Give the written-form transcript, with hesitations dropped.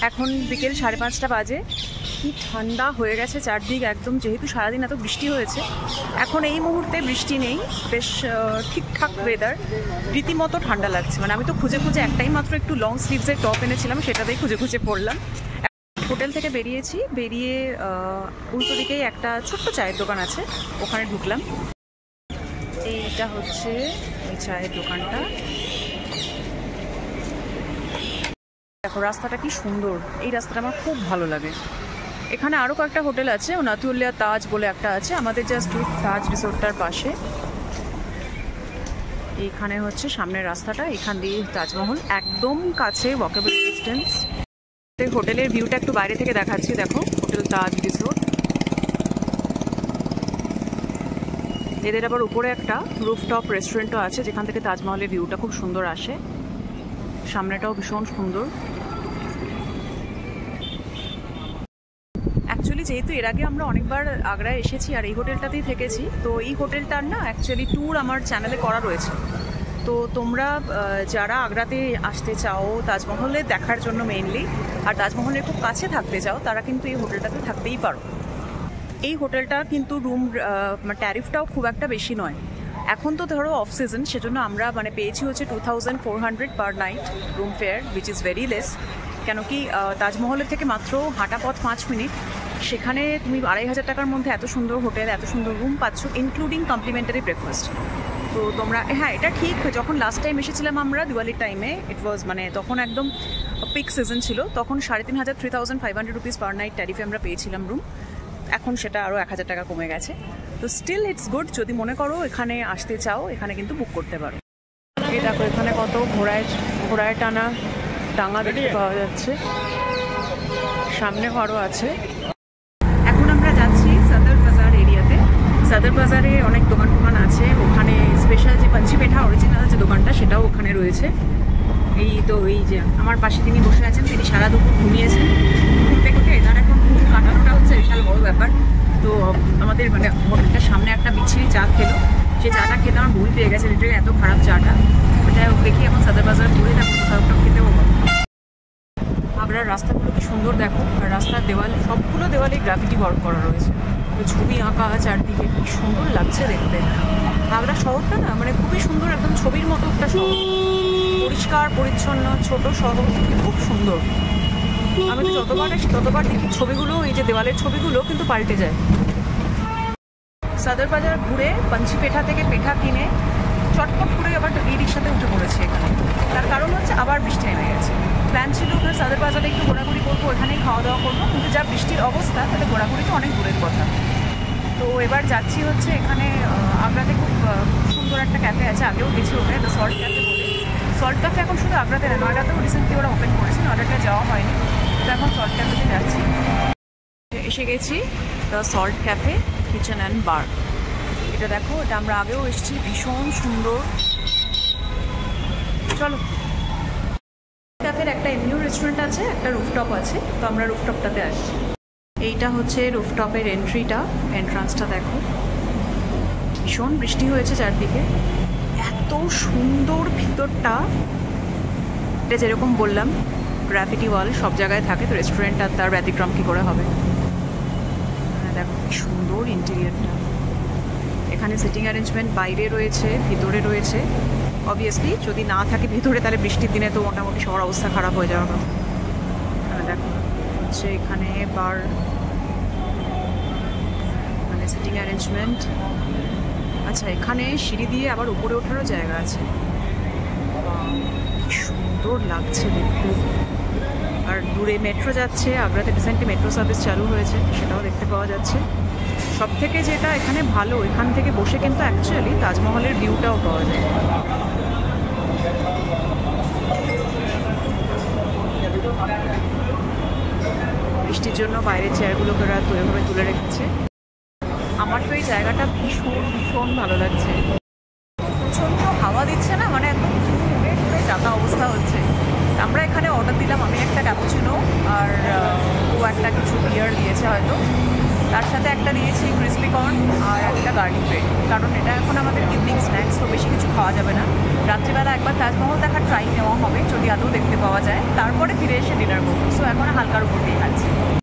এখন বিকেল 5:30 বাজে। কি ঠান্ডা হয়ে গেছে চারদিক একদম, যেহেতু সারাদিন এত বৃষ্টি হয়েছে। এখন এই মুহূর্তে বৃষ্টি নেই, বেশ ঠিকঠাক ওয়েদার, রীতিমতো ঠান্ডা লাগছে। মানে আমি তো খুঁজে খুঁজে একটাই মাত্র একটু লং স্লিভসের টপ এনেছিলাম, সেটাতেই খুঁজে খুঁজে পড়লাম। হোটেল থেকে বেরিয়েছি, বেরিয়ে উল্টো দিকেই একটা ছোট্ট চায়ের দোকান আছে, ওখানে ঢুকলাম। এইটা হচ্ছে এই চায়ের দোকানটা। দেখো রাস্তাটা কি সুন্দর, এই রাস্তাটা আমার খুব ভালো লাগে। এখানে আরও কয়েকটা হোটেল আছে, নাতুলিয়া তাজ বলে একটা আছে আমাদের জাস্ট তাজ রিসোর্টটার পাশে। এইখানে হচ্ছে সামনের রাস্তাটা, এখান দিয়ে তাজমহল একদম কাছে, ওয়াকেবল ডিস্টেন্স। হোটেলের ভিউটা একটু বাইরে থেকে দেখাচ্ছি, দেখো হোটেল তাজ রিসোর্ট। এদের আবার উপরে একটা রুফটপ রেস্টুরেন্টও আছে, যেখান থেকে তাজমহলের ভিউটা খুব সুন্দর আসে। সামনেটাও ভীষণ সুন্দর। অ্যাকচুয়ালি যেহেতু এর আগে আমরা অনেকবার আগ্রায় এসেছি আর এই হোটেলটাতেই থেকেছি, তো এই হোটেলটার না অ্যাকচুয়ালি ট্যুর আমার চ্যানেলে করা রয়েছে। তো তোমরা যারা আগ্রাতে আসতে চাও তাজমহলে দেখার জন্য মেইনলি, আর তাজমহলের খুব কাছে থাকতে চাও, তারা কিন্তু এই হোটেলটাতে থাকতেই পারো। এই হোটেলটা কিন্তু রুম ট্যারিফটাও খুব একটা বেশি নয়। এখন তো ধরো অফ সিজন, সেজন্য আমরা মানে পেয়েছি হচ্ছে 2400 per night room fair, which is very less. কেন কি তাজমহলের থেকে মাত্র হাঁটা পথ 5 মিনিট, সেখানে তুমি 2500 টাকার মধ্যে এত সুন্দর হোটেল, এত সুন্দর রুম পাচ্ছ, ইনক্লুডিং কমপ্লিমেন্টারি ব্রেকফাস্ট। তো তোমরা, হ্যাঁ এটা ঠিক, যখন লাস্ট টাইম এসেছিলাম আমরা দিওয়ালির টাইমে, ইট ওয়াজ মানে তখন একদম পিক সিজন ছিল, তখন 3500 রুপিস পার নাইট ট্যারিফে আমরা পেয়েছিলাম রুম। এখন সেটা আরও 1000 টাকা কমে গেছে। তো স্টিল ইটস গুড, যদি মনে করো এখানে আসতে চাও, এখানে কিন্তু বুক করতে পারো। এই দেখো এখানে কত ঘোড়ায় টানা ডাঙা দেখতে পাওয়া যাচ্ছে, সামনে আরও আছে। এখন আমরা যাচ্ছি সদর বাজার এরিয়াতে। সদর বাজারে অনেক দোকান আছে, ওখানে স্পেশাল যে পাঞ্চি পেঠা অরিজিনাল যে দোকানটা, সেটাও ওখানে রয়েছে। এই তো এই যে আমার পাশে তিনি বসে আছেন, তিনি সারা দুপুর ঘুমিয়েছেন, ঘুরতে ঘুরতে এনার এখন ঘুম কাটানোটা হচ্ছে বিশাল বড় ব্যাপার। তো আমাদের মানে হোটেলটার সামনে একটা বিচ্ছিরি চা খেলো, সেই চাটা খেতে আমার ভুল পেয়ে গেছে, লিটারালি এত খারাপ চাটা। যাই হোক, দেখি এখন সদর বাজার ঘুরে তারপর কোথাও খেতেও হবে। আগ্রার রাস্তাগুলো কি সুন্দর দেখো, আর রাস্তার দেওয়াল, সবগুলো দেওয়ালে গ্রাফিটি ওয়ার্ক করা রয়েছে, ছবি আঁকা চারদিকে, কি সুন্দর লাগছে দেখতে। আগ্রা শহরটা না মানে খুবই সুন্দর, একদম ছবির মতো একটা শহর, পরিষ্কার পরিচ্ছন্ন ছোট শহর, খুব সুন্দর। আমি তো যতবার আসি ততবার দেখি ছবিগুলো, এই যে দেওয়ালের ছবিগুলো কিন্তু পাল্টে যায়। সদর বাজার ঘুরে পাঞ্চি পেঠা থেকে পেঠা কিনে চটপট করে আবার এই রিক্সাতে উঠে পড়েছে এখানে। তার কারণ হচ্ছে আবার বৃষ্টি নেমে গেছে। প্ল্যান ছিল ওখানে সদর বাজারে একটু ঘোরাঘুরি করবো, ওখানেই খাওয়া দাওয়া করবো, কিন্তু যা বৃষ্টির অবস্থা তাহলে ঘোরাঘুরি তো অনেক দূরের কথা। তো এবার যাচ্ছি হচ্ছে এখানে আগ্রাতে খুব সুন্দর একটা ক্যাফে আছে, আগেও গেছি ওখানে, দ্য সল্ট ক্যাফে বলে। সল্ট ক্যাফে এখন শুধু আগ্রাতে না, নয়ডাতেও রিসেন্টলি ওরা ওপেন করেছে, নয়ডাটা যাওয়া হয়নি, তো এখন সল্ট ক্যাফেতে যাচ্ছি। এসে গেছি the salt cafe kitchen and bar. এটা দেখো, এটা আমরা আগেও এসেছি, ভীষণ সুন্দর। চলো, ক্যাফের একটা এমনিও রেস্টুরেন্ট আছে, একটা রুফটপ আছে, তো আমরা রুফটপটাতে আসছি। এইটা হচ্ছে রুফটপের এন্ট্রান্সটা দেখো, ভীষণ বৃষ্টি হয়েছে চারদিকে, এত সুন্দর ভিতরটা। এটা যেরকম বললাম গ্রাফিটি ওয়াল সব জায়গায় থাকে, তো রেস্টুরেন্ট আর তার ব্যতিক্রম কী করে হবে। দেখো কি সুন্দর ইন্টেরিয়ারটা। এখানে সিটিং অ্যারেঞ্জমেন্ট বাইরে রয়েছে, ভিতরে রয়েছে। অবভিয়াসলি যদি না থাকে ভিতরে, তাহলে বৃষ্টির দিনে তো মোটামুটি সবার অবস্থা খারাপ হয়ে যাওয়ার কথা। দেখো হচ্ছে এখানে বার, মানে সিটিং অ্যারেঞ্জমেন্ট। আচ্ছা, এখানে সিঁড়ি দিয়ে আবার উপরে ওঠারও জায়গা আছে, কি সুন্দর লাগছে দেখতে। আর দূরে মেট্রো যাচ্ছে, আগ্রাতে রিসেন্টলি মেট্রো সার্ভিস চালু হয়েছে, সেটাও দেখতে পাওয়া যাচ্ছে। সব থেকে যেটা এখানে ভালো, এখান থেকে বসে কিন্তু অ্যাকচুয়ালি তাজমহলের ভিউটাও পাওয়া যায়। বৃষ্টির জন্য বাইরের চেয়ারগুলোকে ওরা এভাবে তুলে রেখেছে। আমার তো এই জায়গাটা ভীষণ ভীষণ ভালো লাগছে। প্রচণ্ড হাওয়া দিচ্ছে না, মানে একদম ঘুরে ঘুরে যাতা অবস্থা হচ্ছে। আমরা এখানে অর্ডার দিলাম, আমি একটা ক্যাপুচিনো আর ও একটা কিছু বিয়ার দিয়েছে হয়তো। তার সাথে একটা দিয়েছি ক্রিসপি কর্ন আর একটা গার্লিক ব্রেড, কারণ এটা এখন আমাদের ইভিনিং স্ন্যাক্স, তো বেশি কিছু খাওয়া যাবে না। রাত্রিবেলা একবার তাজমহল দেখার ট্রাই নেওয়া হবে যদি আদৌ দেখতে পাওয়া যায়, তারপরে ফিরে এসে ডিনার করবো। সো এখন হালকার উপর দিয়ে খাচ্ছি।